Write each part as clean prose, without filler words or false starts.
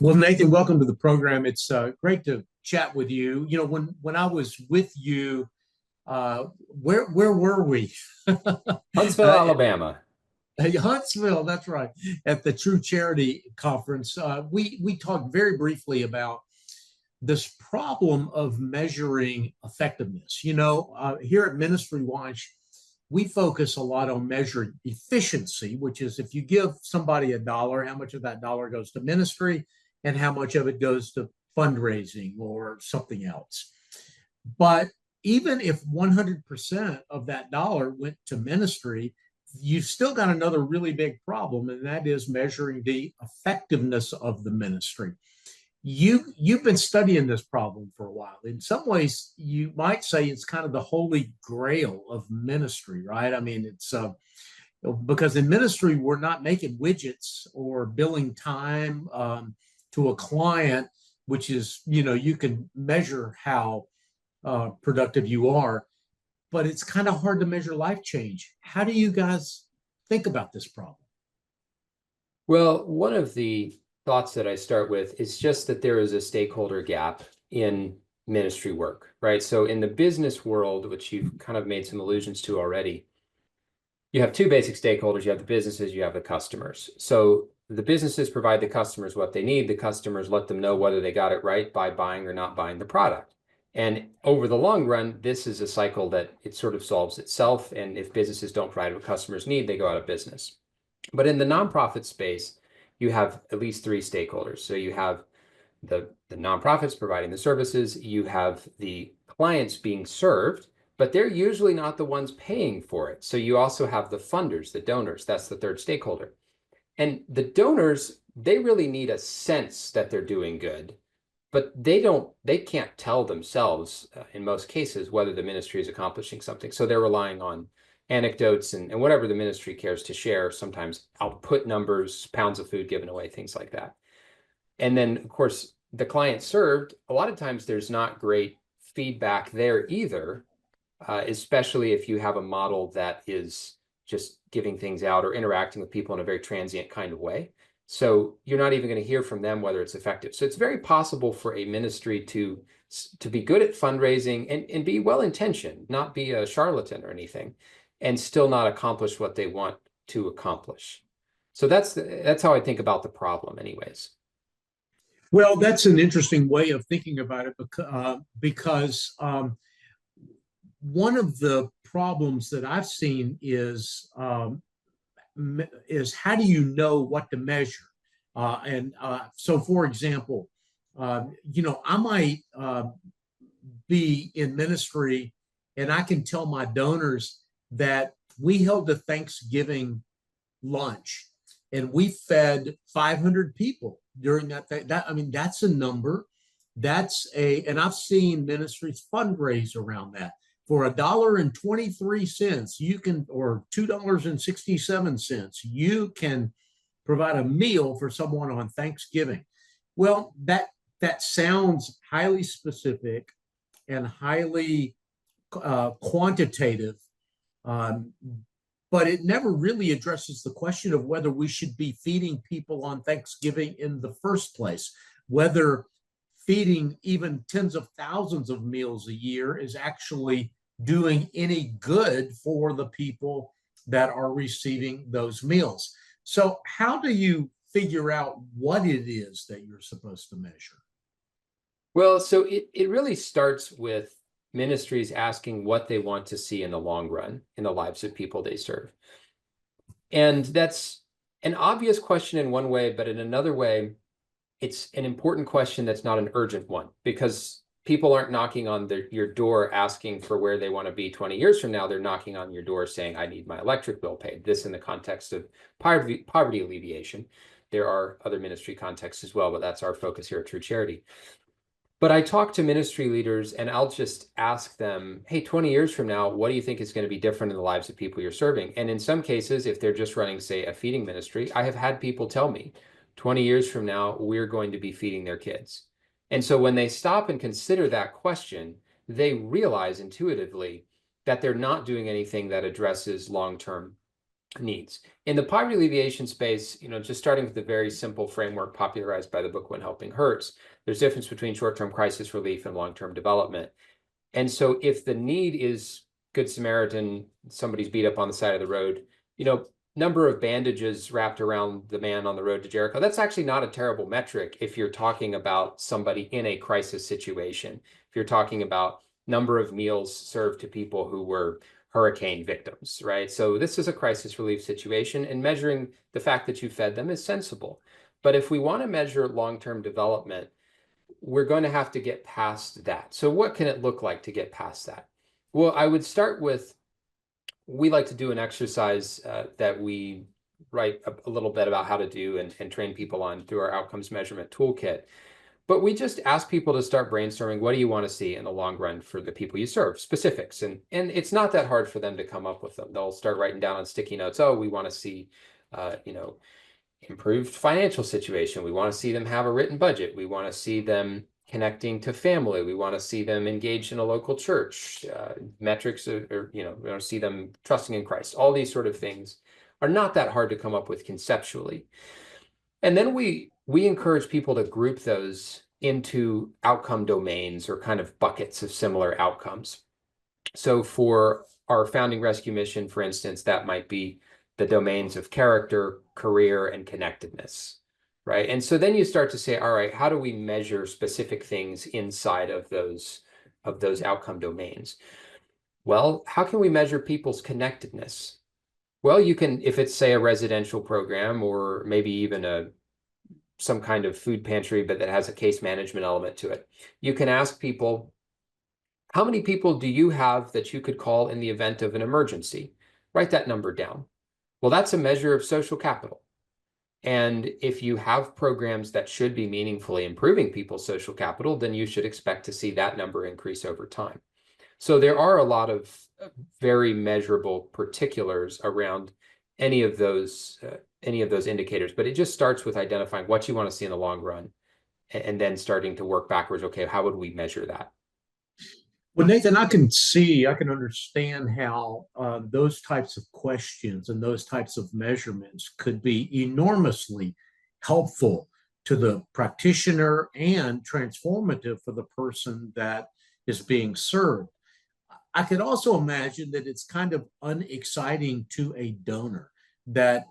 Well, Nathan, welcome to the program. It's great to chat with you. You know, when I was with you, where were we? Huntsville, Alabama. Huntsville, that's right. At the True Charity Conference, we talked very briefly about this problem of measuring effectiveness. Here at MinistryWatch, we focus a lot on measuring efficiency, which is if you give somebody a dollar, how much of that dollar goes to ministry and how much of it goes to fundraising or something else. But even if 100% of that dollar went to ministry, you've still got another really big problem, and that is measuring the effectiveness of the ministry. You've been studying this problem for a while. In some ways, you might say it's kind of the holy grail of ministry, right? I mean, it's because in ministry we're not making widgets or billing time to a client, which is you can measure how productive you are, but it's kind of hard to measure life change. How do you guys think about this problem? Well, one of the thoughts that I start with is just that there is a stakeholder gap in ministry work, right? So in the business world, which you've kind of made some allusions to already, you have two basic stakeholders. You have the businesses, you have the customers. So the businesses provide the customers what they need. The customers let them know whether they got it right by buying or not buying the product. And over the long run, this is a cycle that it sort of solves itself. And if businesses don't provide what customers need, they go out of business. But in the nonprofit space, you have at least three stakeholders. So you have the nonprofits providing the services, you have the clients being served, but they're usually not the ones paying for it. So you also have the funders, the donors. That's the third stakeholder. And the donors, they really need a sense that they're doing good, but they can't tell themselves in most cases whether the ministry is accomplishing something. So they're relying on anecdotes and whatever the ministry cares to share, sometimes output numbers, pounds of food given away, things like that. And then, of course, the client served, a lot of times there's not great feedback there either, especially if you have a model that is just giving things out or interacting with people in a very transient kind of way. So you're not even going to hear from them whether it's effective. So it's very possible for a ministry to be good at fundraising and be well-intentioned, not be a charlatan or anything, and still not accomplish what they want to accomplish. So that's how I think about the problem anyways. Well, that's an interesting way of thinking about it because one of the problems that I've seen is how do you know what to measure? So, for example, I might be in ministry and I can tell my donors that we held a Thanksgiving lunch and we fed 500 people during that. I mean, that's a number. And I've seen ministries fundraise around that. For $1.23, you can, or $2.67, you can provide a meal for someone on Thanksgiving. Well, that sounds highly specific and highly quantitative, but it never really addresses the question of whether we should be feeding people on Thanksgiving in the first place, whether feeding even tens of thousands of meals a year is actually doing any good for the people that are receiving those meals. So how do you figure out what it is that you're supposed to measure? Well, so it really starts with ministries asking what they want to see in the long run in the lives of people they serve. And that's an obvious question in one way, but in another way, it's an important question that's not an urgent one, because people aren't knocking on your door asking for where they want to be 20 years from now. They're knocking on your door saying, I need my electric bill paid. This in the context of poverty alleviation. There are other ministry contexts as well, but that's our focus here at True Charity. But I talk to ministry leaders and I'll just ask them, hey, 20 years from now, what do you think is going to be different in the lives of people you're serving? And in some cases, if they're just running, say, a feeding ministry, I have had people tell me 20 years from now, we're going to be feeding their kids. And so when they stop and consider that question, they realize intuitively that they're not doing anything that addresses long-term needs. In the poverty alleviation space, just starting with the very simple framework popularized by the book When Helping Hurts, there's a difference between short-term crisis relief and long-term development. And so if the need is Good Samaritan, somebody's beat up on the side of the road, number of bandages wrapped around the man on the road to Jericho, that's actually not a terrible metric if you're talking about somebody in a crisis situation. If you're talking about number of meals served to people who were hurricane victims, right? So this is a crisis relief situation, and measuring the fact that you fed them is sensible. But if we want to measure long-term development, we're going to have to get past that. So what can it look like to get past that? Well, I would start with, we like to do an exercise that we write a little bit about how to do and train people on through our outcomes measurement toolkit. But we just ask people to start brainstorming, what do you want to see in the long run for the people you serve, specifics. And it's not that hard for them to come up with them. They'll start writing down on sticky notes, oh, we want to see, improved financial situation. We want to see them have a written budget. We want to see them connecting to family. We want to see them engaged in a local church. Metrics, we want to see them trusting in Christ. All these sort of things are not that hard to come up with conceptually. And then we encourage people to group those into outcome domains or kind of buckets of similar outcomes. So for our founding rescue mission, for instance, that might be the domains of character, career, and connectedness, right? And so then you start to say, all right, how do we measure specific things inside of those outcome domains? Well, how can we measure people's connectedness? Well, you can, if it's, say, a residential program or maybe even some kind of food pantry, but that has a case management element to it, you can ask people, how many people do you have that you could call in the event of an emergency? Write that number down. Well, that's a measure of social capital. And if you have programs that should be meaningfully improving people's social capital, then you should expect to see that number increase over time. So there are a lot of very measurable particulars around any of those indicators, but it just starts with identifying what you want to see in the long run and then starting to work backwards. Okay, how would we measure that? Well, Nathan, I can understand how those types of questions and those types of measurements could be enormously helpful to the practitioner and transformative for the person that is being served. I could also imagine that it's kind of unexciting to a donor that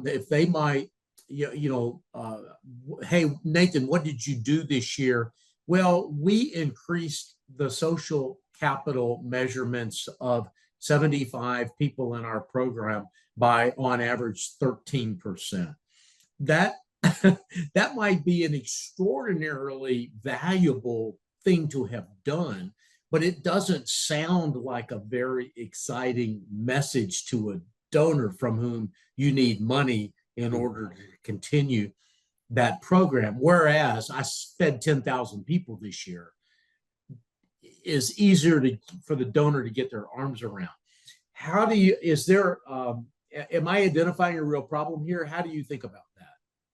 if they might, hey, Nathan, what did you do this year? Well, we increased the social capital measurements of 75 people in our program by, on average, 13%. That that might be an extraordinarily valuable thing to have done, but it doesn't sound like a very exciting message to a donor from whom you need money in order to continue that program. Whereas I fed 10,000 people this year is easier for the donor to get their arms around. How do you, am I identifying a real problem here? How do you think about that?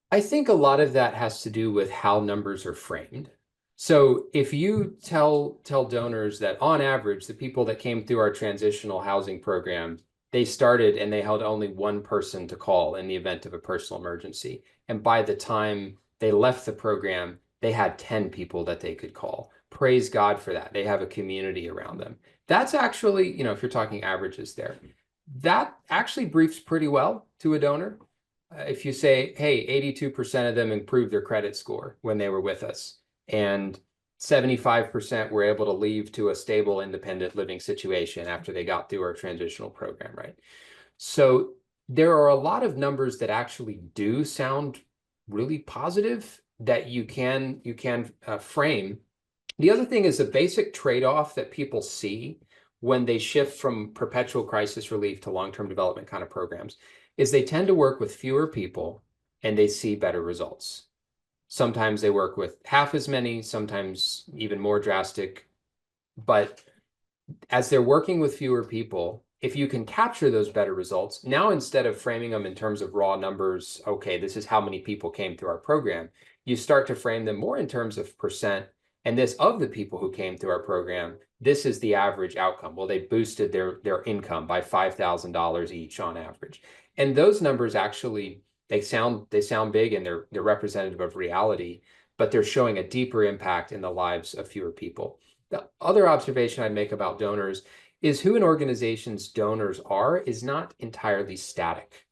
I think a lot of that has to do with how numbers are framed. So if you tell donors that on average, the people that came through our transitional housing program, they started and they held only one person to call in the event of a personal emergency. And by the time they left the program, they had 10 people that they could call. Praise God for that. They have a community around them. That's actually, if you're talking averages there, that actually briefs pretty well to a donor. If you say, hey, 82% of them improved their credit score when they were with us, and 75% were able to leave to a stable, independent living situation after they got through our transitional program, right? So there are a lot of numbers that actually do sound really positive that you can frame. The other thing is the basic trade-off that people see when they shift from perpetual crisis relief to long-term development kind of programs is they tend to work with fewer people and they see better results. Sometimes they work with half as many, sometimes even more drastic. But as they're working with fewer people, if you can capture those better results, now instead of framing them in terms of raw numbers, okay, this is how many people came through our program, you start to frame them more in terms of percent And this, of the people who came through our program, this is the average outcome. Well, they boosted their income by $5,000 each on average. And those numbers actually, they sound big, and they're representative of reality, but they're showing a deeper impact in the lives of fewer people. The other observation I make about donors is who an organization's donors are is not entirely static.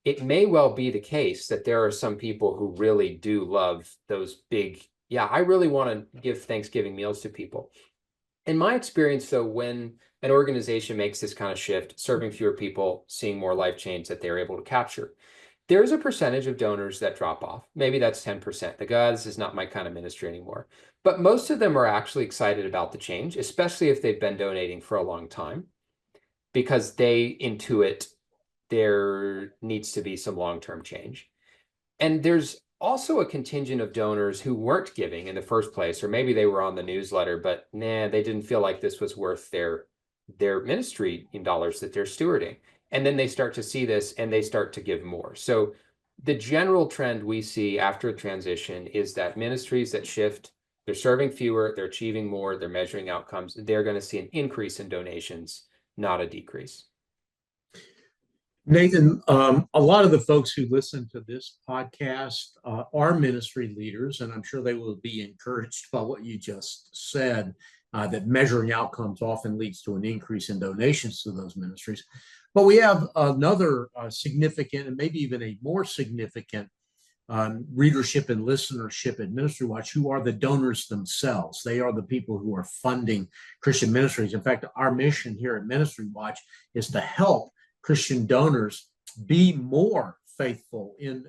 It may well be the case that there are some people who really do love those big, yeah, I really want to give Thanksgiving meals to people. In my experience, though, when an organization makes this kind of shift, serving fewer people, seeing more life change that they're able to capture, there's a percentage of donors that drop off. Maybe that's 10%. The God, this is not my kind of ministry anymore. But most of them are actually excited about the change, especially if they've been donating for a long time, because they intuit there needs to be some long-term change. And there's also a contingent of donors who weren't giving in the first place, or maybe they were on the newsletter, but they didn't feel like this was worth their ministry in dollars that they're stewarding. And then they start to see this and they start to give more. So the general trend we see after a transition is that ministries that shift, they're serving fewer, they're achieving more, they're measuring outcomes, they're going to see an increase in donations, not a decrease. Nathan, a lot of the folks who listen to this podcast are ministry leaders, and I'm sure they will be encouraged by what you just said, that measuring outcomes often leads to an increase in donations to those ministries. But we have another significant, and maybe even a more significant, readership and listenership at MinistryWatch, who are the donors themselves. They are the people who are funding Christian ministries. In fact, our mission here at MinistryWatch is to help Christian donors be more faithful in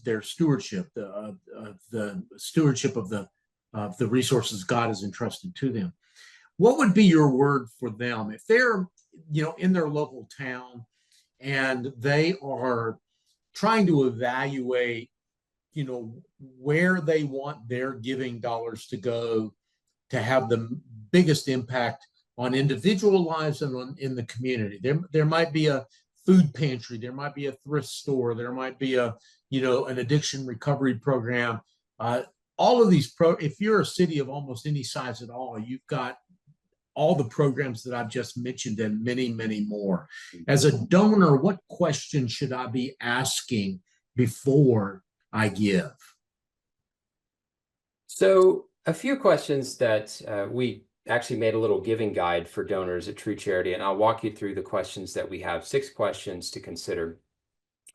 their stewardship, the stewardship of the resources God has entrusted to them. What would be your word for them if they're, in their local town and they are trying to evaluate, where they want their giving dollars to go to have the biggest impact on individual lives and in the community? There might be a food pantry, there might be a thrift store, there might be an addiction recovery program. All of these if you're a city of almost any size at all, you've got all the programs that I've just mentioned and many, many more. As a donor, what question should I be asking before I give? So a few questions that we actually made a little giving guide for donors at True Charity, and I'll walk you through the questions that we have, 6 questions to consider.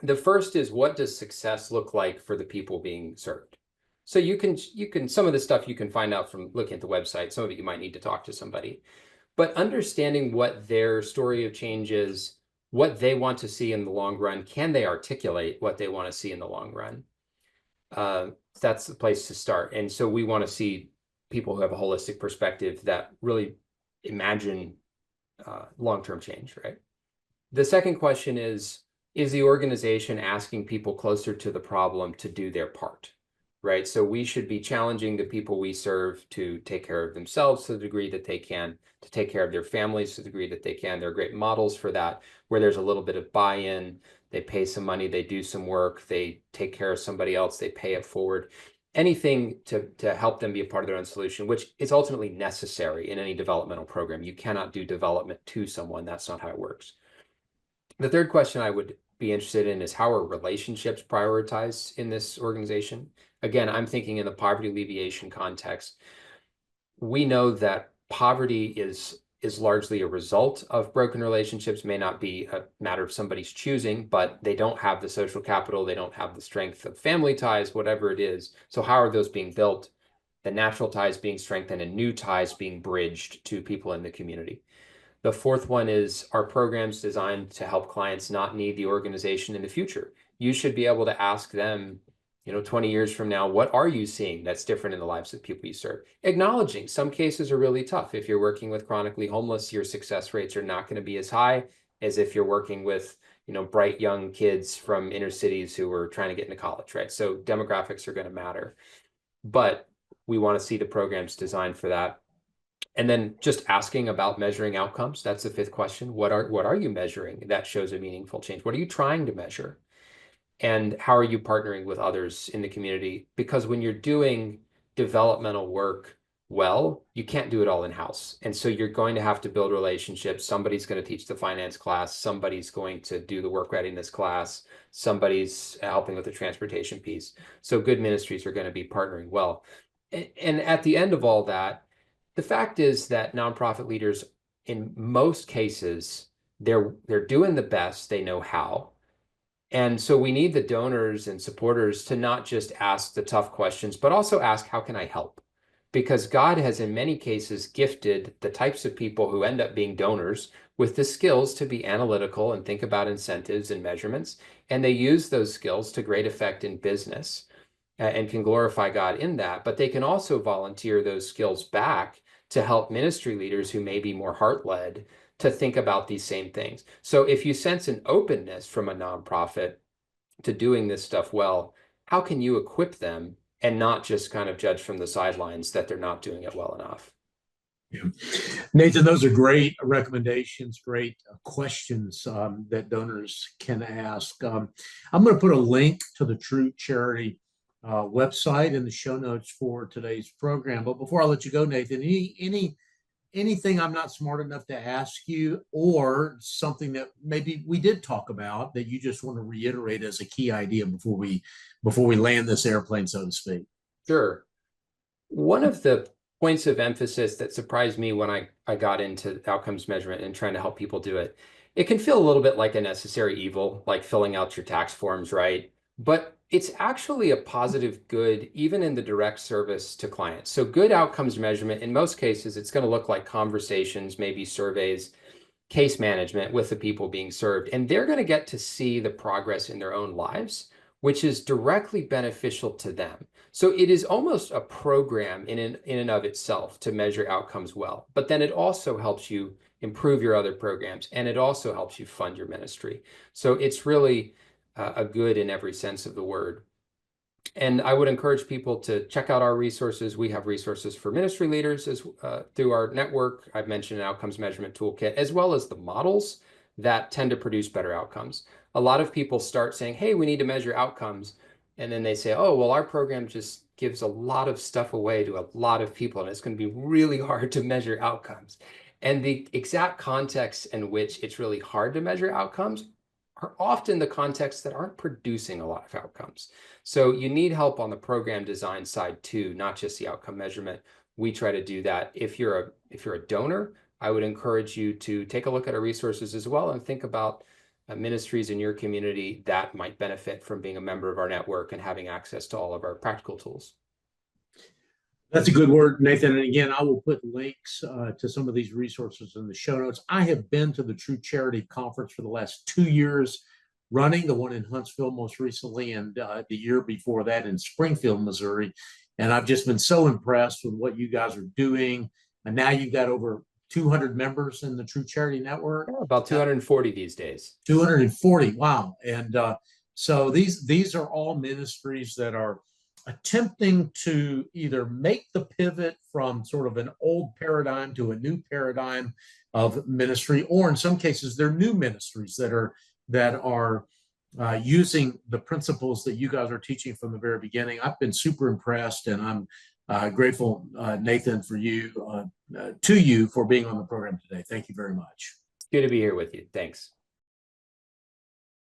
The first is, what does success look like for the people being served? So you can some of the stuff you can find out from looking at the website. Some of it you might need to talk to somebody. But understanding what their story of change is, what they want to see in the long run, can they articulate what they want to see in the long run? That's the place to start. And so we want to see people who have a holistic perspective that really imagine long-term change, right? The second question is the organization asking people closer to the problem to do their part, right? So we should be challenging the people we serve to take care of themselves to the degree that they can, to take care of their families to the degree that they can. There are great models for that, where there's a little bit of buy-in, they pay some money, they do some work, they take care of somebody else, they pay it forward. Anything to help them be a part of their own solution, which is ultimately necessary in any developmental program. You cannot do development to someone. That's not how it works. The third question I would be interested in is, how are relationships prioritized in this organization? Again, I'm thinking in the poverty alleviation context. We know that poverty is largely a result of broken relationships, may not be a matter of somebody's choosing, but they don't have the social capital, they don't have the strength of family ties, whatever it is. So how are those being built? The natural ties being strengthened and new ties being bridged to people in the community. The fourth one is, our programs designed to help clients not need the organization in the future? You should be able to ask them, 20 years from now, what are you seeing that's different in the lives of people you serve? Acknowledging some cases are really tough. If you're working with chronically homeless, your success rates are not going to be as high as if you're working with, bright young kids from inner cities who are trying to get into college, right? So demographics are going to matter, but we want to see the programs designed for that. And then just asking about measuring outcomes. That's the fifth question. What are you measuring that shows a meaningful change? What are you trying to measure? And how are you partnering with others in the community? Because when you're doing developmental work, well, you can't do it all in-house. And so you're going to have to build relationships. Somebody's going to teach the finance class. Somebody's going to do the work readiness class. Somebody's helping with the transportation piece. So good ministries are going to be partnering well. And at the end of all that, the fact is that nonprofit leaders, in most cases, they're doing the best they know how. And so we need the donors and supporters to not just ask the tough questions, but also ask, how can I help? Because God has in many cases gifted the types of people who end up being donors with the skills to be analytical and think about incentives and measurements. And they use those skills to great effect in business and can glorify God in that. But they can also volunteer those skills back to help ministry leaders who may be more heart-led to think about these same things. So if you sense an openness from a nonprofit to doing this stuff well, how can you equip them and not just kind of judge from the sidelines that they're not doing it well enough? Yeah. Nathan, those are great recommendations, great questions that donors can ask. I'm going to put a link to the True Charity website in the show notes for today's program. But before I let you go, Nathan, anything I'm not smart enough to ask you, or something that maybe we did talk about that you just want to reiterate as a key idea before we land this airplane, so to speak? Sure. One of the points of emphasis that surprised me when I got into outcomes measurement and trying to help people do it, it can feel a little bit like a necessary evil, like filling out your tax forms, right? But it's actually a positive good, even in the direct service to clients. So good outcomes measurement, in most cases, it's going to look like conversations, maybe surveys, case management with the people being served. And they're going to get to see the progress in their own lives, which is directly beneficial to them. So it is almost a program in and of itself to measure outcomes well. But then it also helps you improve your other programs, and it also helps you fund your ministry. So it's really a good in every sense of the word. And I would encourage people to check out our resources. We have resources for ministry leaders through our network. I've mentioned an outcomes measurement toolkit, as well as the models that tend to produce better outcomes. A lot of people start saying, hey, we need to measure outcomes. And then they say, oh, well, our program just gives a lot of stuff away to a lot of people, and it's going to be really hard to measure outcomes. And the exact context in which it's really hard to measure outcomes are often the contexts that aren't producing a lot of outcomes. So you need help on the program design side too, not just the outcome measurement. We try to do that. If you're a donor, I would encourage you to take a look at our resources as well and think about ministries in your community that might benefit from being a member of our network and having access to all of our practical tools. That's a good word, Nathan. And again, I will put links to some of these resources in the show notes. I have been to the True Charity Conference for the last 2 years running, the one in Huntsville most recently, and the year before that in Springfield, Missouri. And I've just been so impressed with what you guys are doing. And now you've got over 200 members in the True Charity Network. Yeah, about 240 these days. 240, wow. And so these are all ministries that are attempting to either make the pivot from sort of an old paradigm to a new paradigm of ministry, or in some cases, they're new ministries that are using the principles that you guys are teaching from the very beginning. I've been super impressed, and I'm grateful, Nathan, to you for being on the program today. Thank you very much. Good to be here with you. Thanks.